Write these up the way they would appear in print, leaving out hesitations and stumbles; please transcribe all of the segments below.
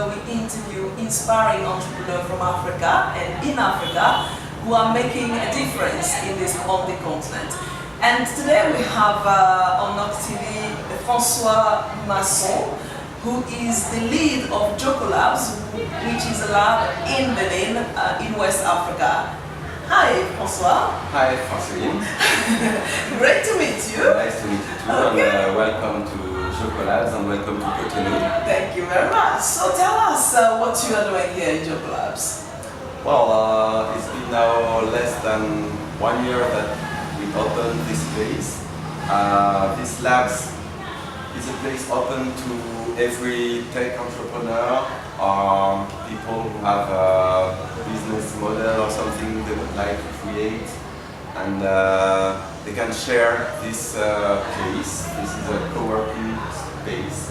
where we interview inspiring entrepreneurs from Africa and in Africa who are making a difference on the continent. And today we have on our TV François Masson, who is the lead of Jokkolabs, which is a lab in Benin, in West Africa. Hi, François. Hi, Francine. Great to meet you. Nice to meet you too, Okay. and welcome to Jokkolabs and welcome to Cotonou. Thank you very much. So tell us what you are doing here in Jokkolabs. Well, it's been now less than 1 year that we opened this place. This labs is a place open to every tech entrepreneur or people who have a business model or something they would like to create, and they can share this place. This is a co-working space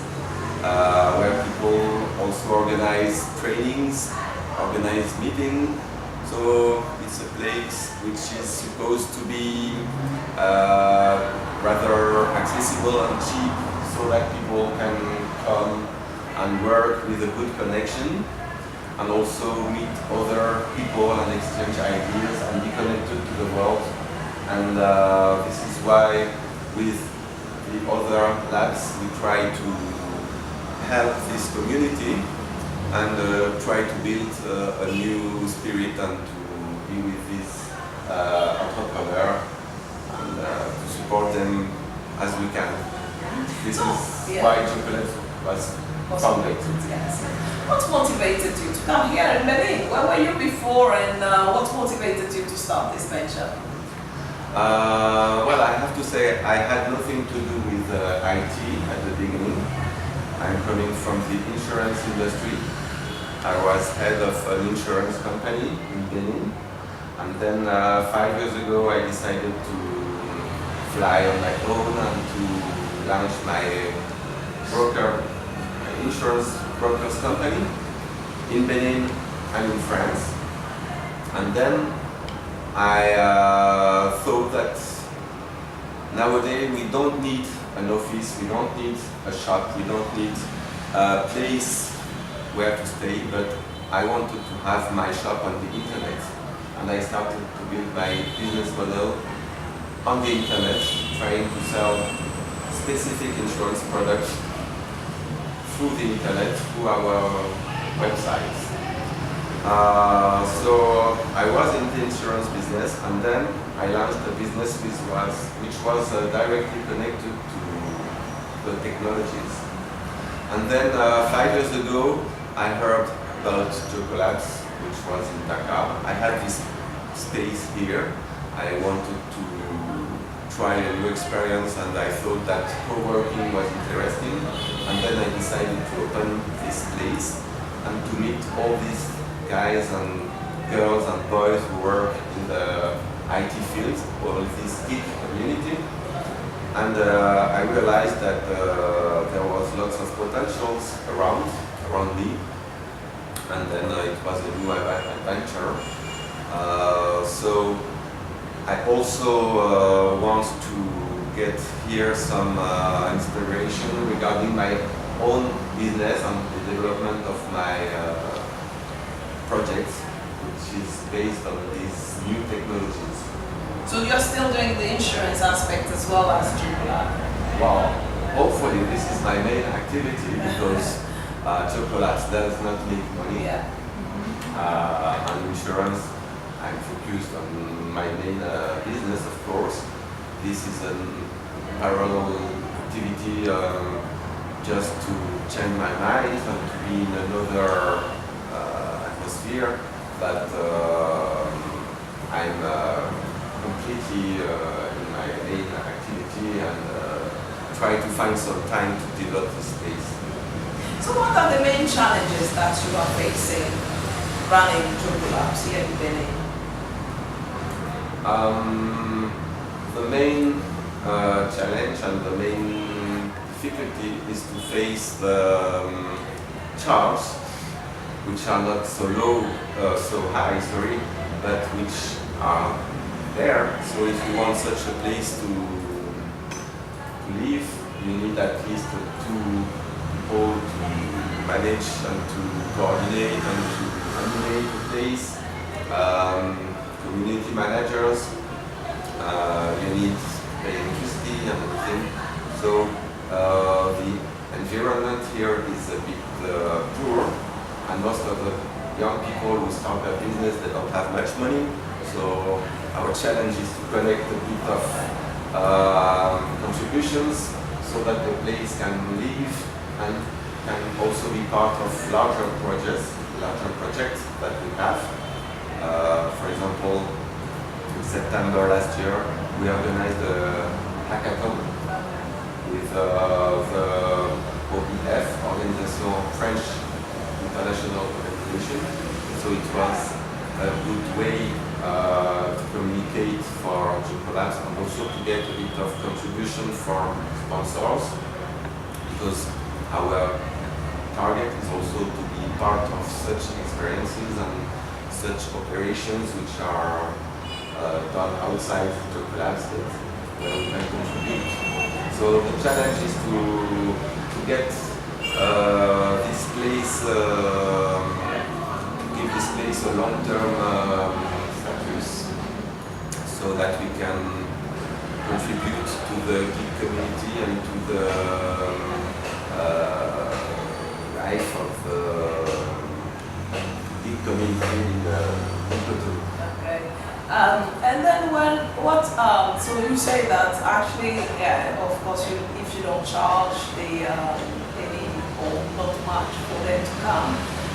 where people also organize trainings, organize meetings. So it's a place which is supposed to be rather accessible and cheap, so that people can come and work with a good connection and also meet other people and exchange ideas and be connected to the world. And this is why with the other labs we try to help this community and try to build a new spirit and to be with this entrepreneur and to support them as we can. This is why Jokkolabs was founded. Yes. What motivated you to come here in Benin? Where were you before, and what motivated you to start this venture? Well, I have to say I had nothing to do with IT at the beginning. I'm coming from the insurance industry. I was head of an insurance company in Benin, and then 5 years ago I decided to fly on my own and to launch my insurance brokers company in Benin and in France. And then I thought that nowadays we don't need an office, we don't need a shop, we don't need a place where to stay, but I wanted to have my shop on the internet. And I started to build my business model on the internet, trying to sell specific insurance products through the internet, through our websites. So I was in the insurance business, and then I launched a business which was directly connected to the technologies. And then 5 years ago, I heard about Jokkolabs, which was in Dakar. I had this space here. I wanted to try a new experience, and I thought that co-working was interesting. And then I decided to open this place and to meet all these guys and girls and boys who work in the IT field, all this geek community. And I realized that there was lots of potentials around me. And then it was a new adventure. So I also want to get here some inspiration regarding my own business and the development of my projects, which is based on these new technologies. So you're still doing the insurance aspect as well as Jokkolabs? Well, hopefully this is my main activity, because Jokkolabs does not make money. Yeah. On insurance, I'm focused on my main business, of course. This is a parallel activity just to change my mind and to be in another atmosphere. But I'm completely in my main activity and try to find some time to develop this space. So what are the main challenges that you are facing running Jokkolabs here in Benin? The main challenge and the main difficulty is to face the charges, which are not so high, but which are there. So if you want such a place to live, you need at least 2 people to manage and to coordinate and to animate the place, community managers, you need electricity and everything. So the environment here is a bit poor, and most of the young people who start their business, they don't have much money. So our challenge is to connect a bit of contributions so that the place can live and can also be part of larger projects that we have. For example, in September last year, we organized a hackathon with the OIF, Organisation French International Organization. So it was a good way to communicate for Jokkolabs and also to get a bit of contribution from sponsors, because our target is also to be part of such experiences and such operations which are done outside Jokkolabs where we can contribute. So the challenge is to get this place, to give this place a long-term status, so that we can contribute to the gig community and to the life of the gig community in Cotonou. Okay. And then so you say that actually, of course, if you don't charge the any or not much for them to come,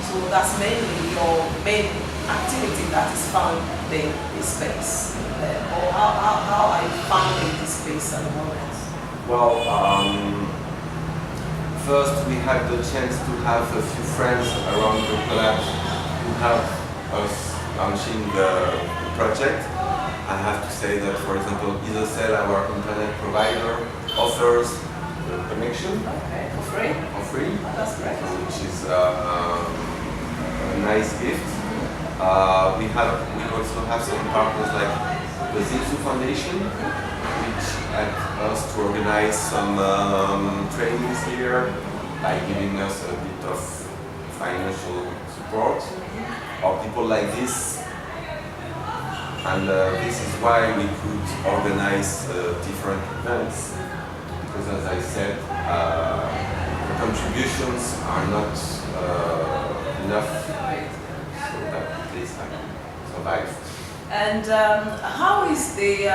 so that's mainly your main activity that is funding this space. Or how are you funding this space at the moment? Well, first we had the chance to have a few friends around Jokkolabs who helped us launching the project. I have to say that, for example, Isocel, our internet provider, offers the connection. Okay, for free? For free. Oh, that's great. Which is a nice gift. We also have some partners like the Zinsu Foundation, which helped us to organize some trainings here by giving us a bit of financial support, or people like this. And this is why we could organize different events, because as I said, the contributions are not enough so that the place can survive. And how is the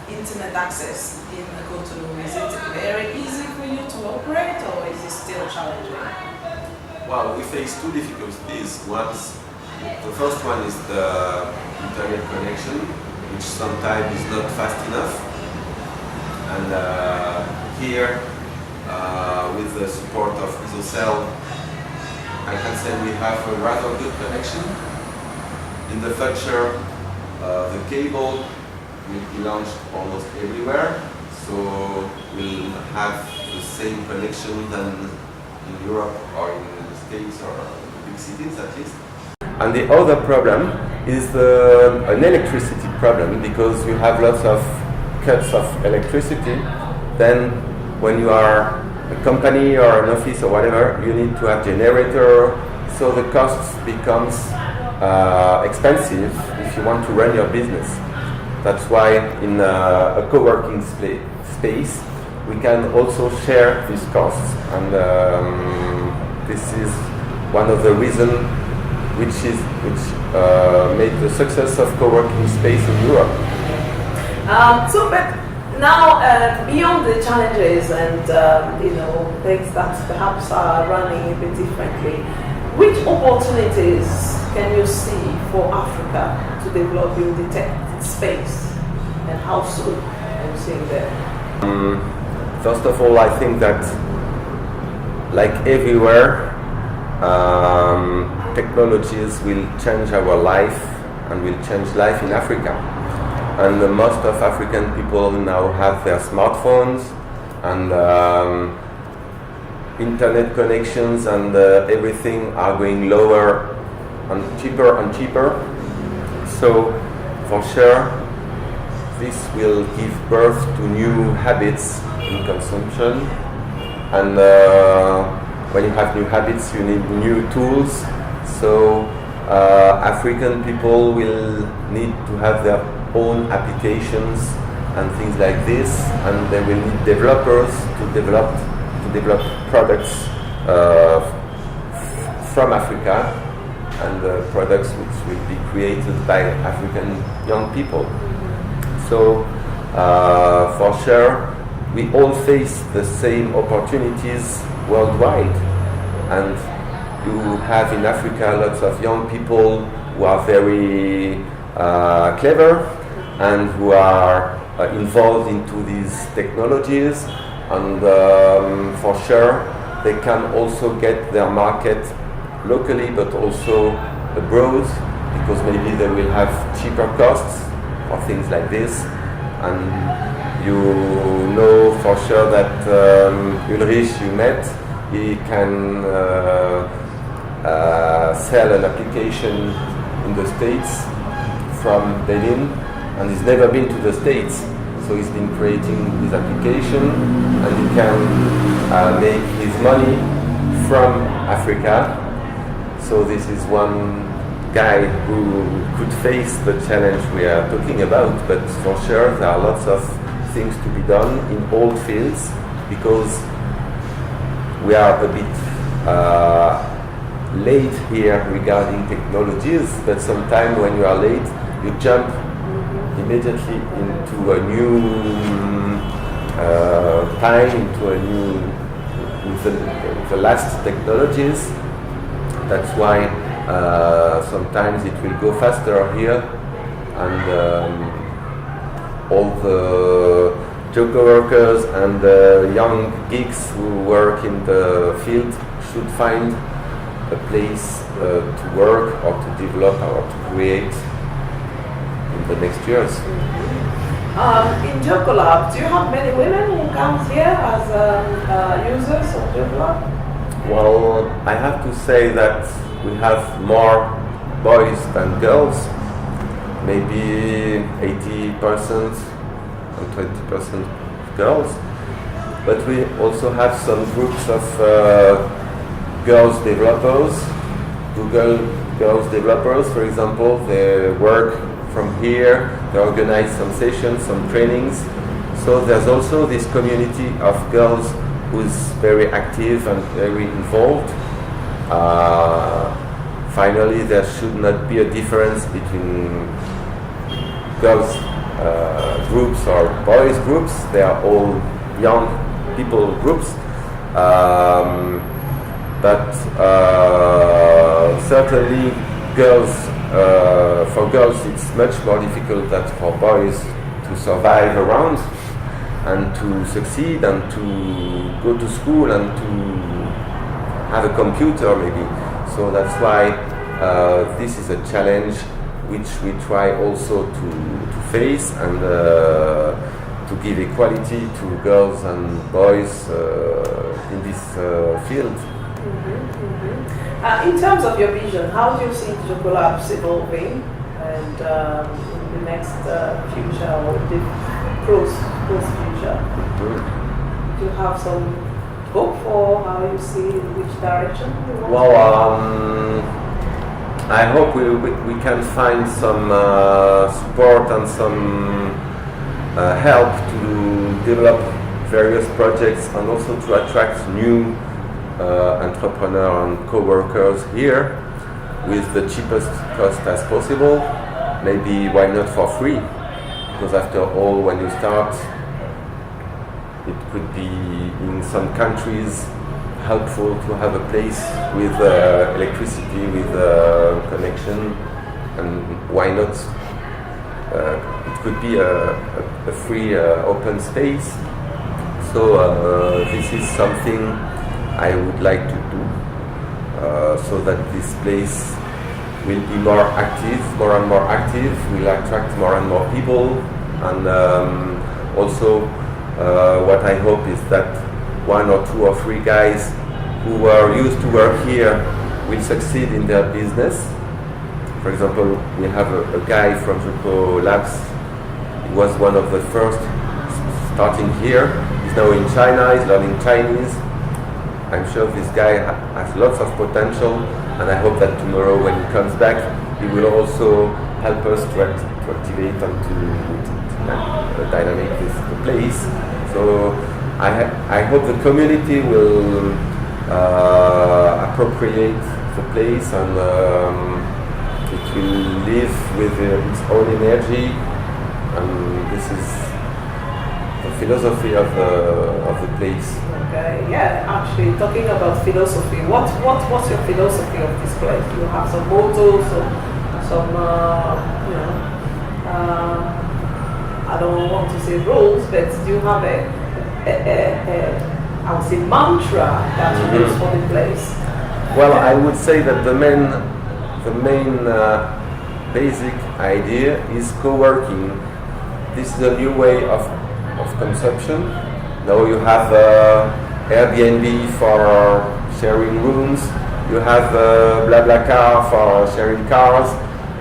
internet access in Cotonou? Is it very easy for you to operate, or is it still challenging? Well, we face two difficulties. The first one is the internet connection, which sometimes is not fast enough. And here, with the support of Isocel, I can say we have a rather good connection. In the future, the cable will be launched almost everywhere, so we'll have the same connection than in Europe or in the States or big cities at least. And the other problem is an electricity problem, because you have lots of cuts of electricity. Then when you are a company or an office or whatever, you need to have generator, so the costs becomes expensive if you want to run your business. That's why in a co-working space we can also share these costs, and this is one of the reasons which made the success of co-working space in Europe. But now, beyond the challenges and things that perhaps are running a bit differently, which opportunities can you see for Africa to develop in the tech space, and how soon are you seeing that? First of all, I think that, like everywhere, technologies will change our life and will change life in Africa. And most of African people now have their smartphones, and internet connections and everything are going lower and cheaper. So for sure this will give birth to new habits in consumption, and when you have new habits, you need new tools. So African people will need to have their own applications and things like this, and they will need developers to develop products from Africa, and products which will be created by African young people. So for sure, we all face the same opportunities worldwide, and you have in Africa lots of young people who are very clever and who are involved into these technologies, and for sure they can also get their market locally but also abroad, because maybe they will have cheaper costs for things like this. And you know for sure that Ulrich you met, he can sell an application in the States from Benin, and he's never been to the States, so he's been creating his application, and he can make his money from Africa. So this is one guy who could face the challenge we are talking about, but for sure there are lots of things to be done in all fields, because we are a bit late here regarding technologies, but sometimes when you are late, you jump immediately into a new time, into a new, with the last technologies. That's why sometimes it will go faster here, and all the Jokko workers and the young geeks who work in the field should find a place to work or to develop or to create in the next years. In Jokkolabs, do you have many women who come here as users of Jokkolabs? Well, I have to say that we have more boys than girls, maybe 80% and 20% girls, but we also have some groups of girls developers, Google girls developers, for example. They work from here, they organize some sessions, some trainings. So there's also this community of girls who's very active and very involved. Finally, there should not be a difference between girls groups or boys groups. They are all young people groups. But certainly for girls it's much more difficult than for boys to survive around and to succeed and to go to school and to have a computer maybe. So that's why this is a challenge which we try also to face, and to give equality to girls and boys in this field. In terms of your vision, how do you see Jokkolabs evolving and in the next future or the close future? Do you have some hope for how you see which direction you want? Well, I hope we can find some support and some help to develop various projects, and also to attract new entrepreneurs and co-workers here with the cheapest cost as possible. Maybe why not for free? Because after all, when you start, it could be in some countries helpful to have a place with electricity, with connection, and why not? It could be a free open space. So this is something I would like to do, so that this place will be more and more active, will attract more and more people, and also what I hope is that 1 or 2 or 3 guys who are used to work here will succeed in their business. For example, we have a guy from Jokkolabs. He was one of the first starting here. He's now in China, he's learning Chinese. I'm sure this guy has lots of potential, and I hope that tomorrow when he comes back, he will also help us to activate and to dynamic the place. So I hope the community will appropriate the place, and it will live with its own energy, and this is the philosophy of the place. Okay, yeah, actually talking about philosophy, what's your philosophy of this place? You have some mottos, some I don't want to say rules, but do you have a I would say mantra that you use for the place? Well, I would say that the main basic idea is co-working. This is a new way of consumption. Now you have Airbnb for sharing rooms, you have BlaBlaCar for sharing cars,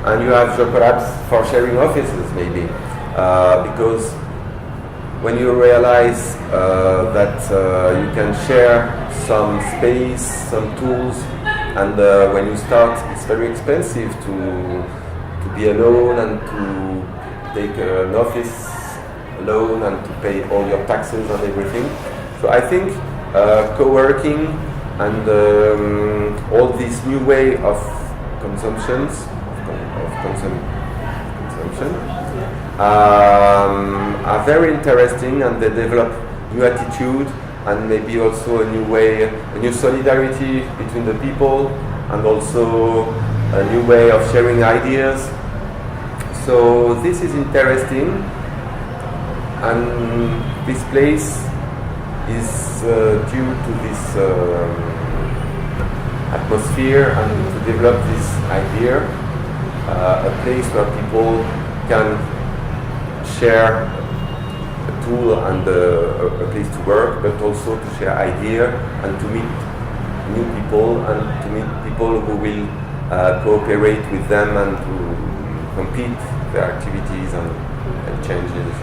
and you have Jokkolabs for sharing offices, maybe. Because when you realize that you can share some space, some tools, and when you start, it's very expensive to be alone and to take an office alone and to pay all your taxes and everything. So I think co-working and all this new way of consumption are very interesting, and they develop new attitude and maybe also a new way, a new solidarity between the people, and also a new way of sharing ideas. So this is interesting, and this place is due to this atmosphere and to develop this idea, a place where people can share a tool and a place to work, but also to share idea and to meet new people and to meet people who will cooperate with them and to compete their activities and changes.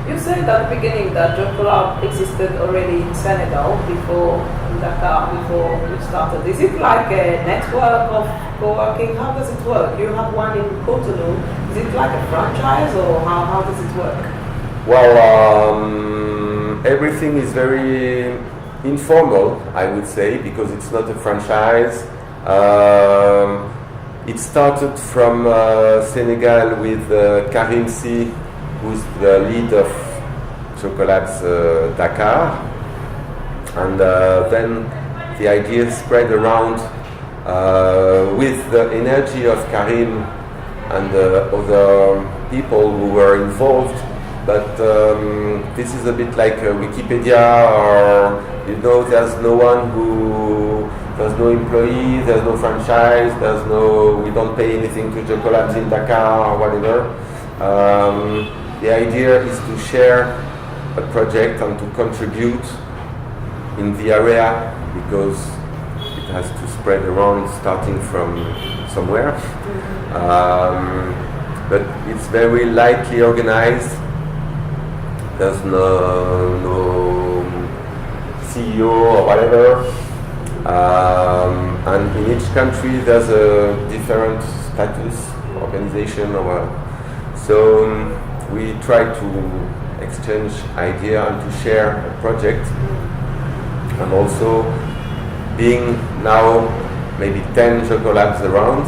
You said at the beginning that Jokkolabs existed already in Senegal before Dakar, before you started. Is it like a network of co-working? How does it work? You have one in Cotonou. Is it like a franchise, or how does it work? Well, everything is very informal, I would say, because it's not a franchise. It started from Senegal with Karim Si, who's the lead of Jokkolabs Dakar, and then the idea spread around with the energy of Karim and other people who were involved. But this is a bit like Wikipedia, or there's no one there's no employee, there's no franchise, we don't pay anything to Jokkolabs in Dakar or whatever. The idea is to share a project and to contribute in the area, because it has to spread around, starting from somewhere. But it's very lightly organized. There's no CEO or whatever. And in each country there's a different status, organization, so we try to exchange idea and to share a project, and also being now maybe 10 Jokkolabs around,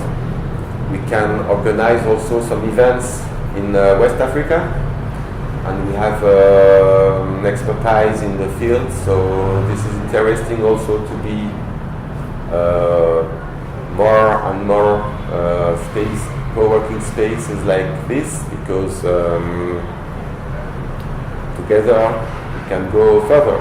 we can organize also some events in West Africa, and we have expertise in the field, so this is interesting also to be more and more co-working spaces like this, because together we can go further.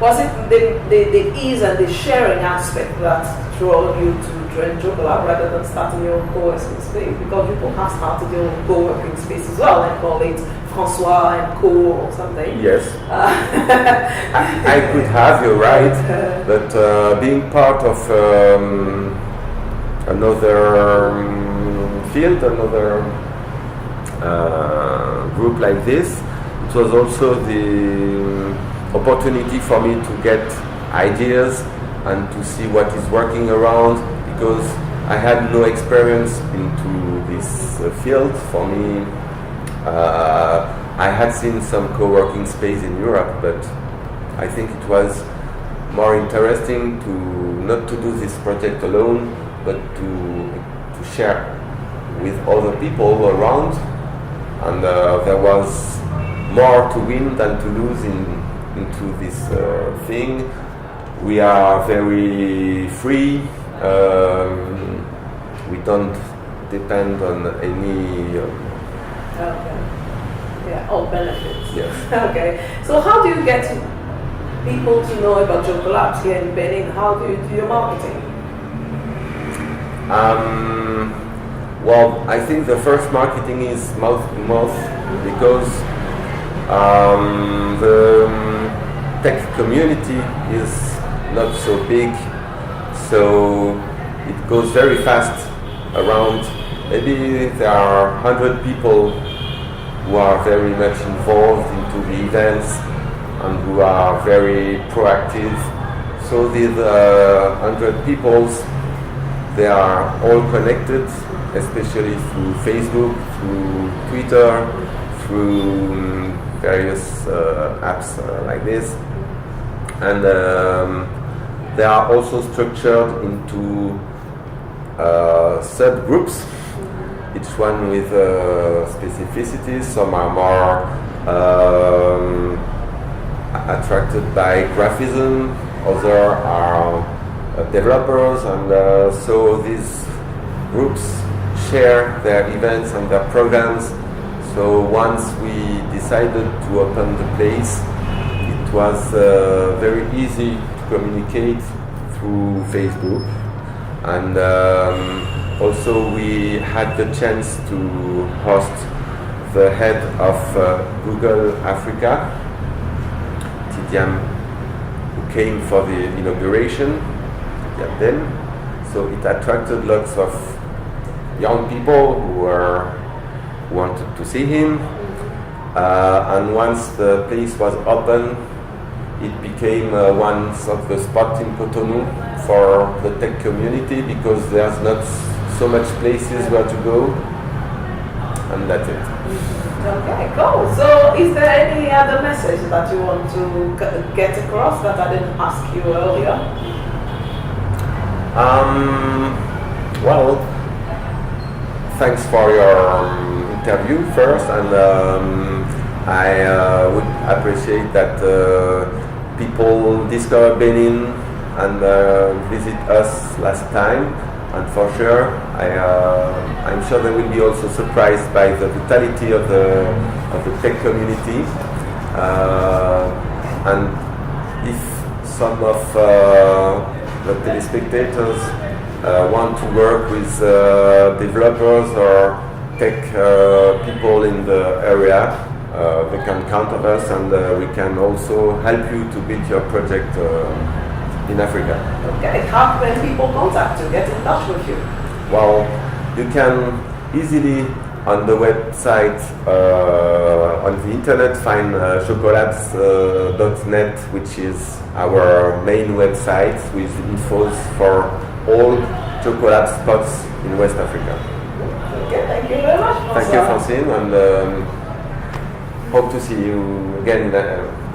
Was it the ease and the sharing aspect that drove you to join Jokkolabs rather than starting your own co-working space? Because people have started their own co-working space as well and call it François and Co or something. Yes. I could have, you're right, but being part of another field, another group like this, it was also the opportunity for me to get ideas and to see what is working around, because I had no experience into this field. For me, I had seen some co-working space in Europe, but I think it was more interesting to not to do this project alone, but to share with other people around, and there was more to win than to lose into this thing. We are very free. We don't depend on any. Okay. Yeah, all benefits. Yes. Okay. So how do you get people to know about Jokkolabs here in Benin? How do you do your marketing? Well, I think the first marketing is mouth to mouth, because the tech community is not so big, so it goes very fast around. Maybe there are 100 people who are very much involved into the events and who are very proactive. So these 100 people, they are all connected, especially through Facebook, through Twitter, through various apps like this. And they are also structured into subgroups, each one with specificities. Some are more attracted by graphism, others are developers, and so these groups share their events and their programs. So once we decided to open the place, it was very easy to communicate through Facebook, and also we had the chance to host the head of Google Africa, Tidiam, who came for the inauguration. Then, so it attracted lots of young people who wanted to see him, and once the place was open, it became one of the spots in Cotonou for the tech community, because there's not so much places where to go, and that's it. Okay, cool. So is there any other message that you want to get across that I didn't ask you earlier? Well, thanks for your interview first, and I would appreciate that people discover Benin and visit us last time, and for sure I'm sure they will be also surprised by the vitality of the tech community, and if some of the telespectators want to work with developers or tech people in the area, they can count on us, and we can also help you to build your project in Africa. Okay, how can people contact you, get in touch with you? Well, you can easily on the website, on the internet, find Jokkolabs.net, which is our main website with infos for all Jokkolabs spots in West Africa. Okay, thank you very much, François. Thank you, Francine, and hope to see you again in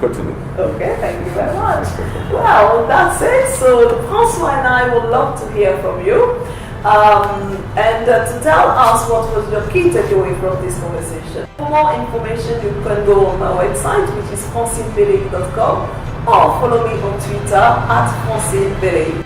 Cotonou. Okay, thank you very much. Well, that's it. So François and I would love to hear from you, and to tell us what was your key takeaway from this conversation. For more information, you can go on my website, which is francinebeleyi.com, or follow me on Twitter @Francine Beleyi.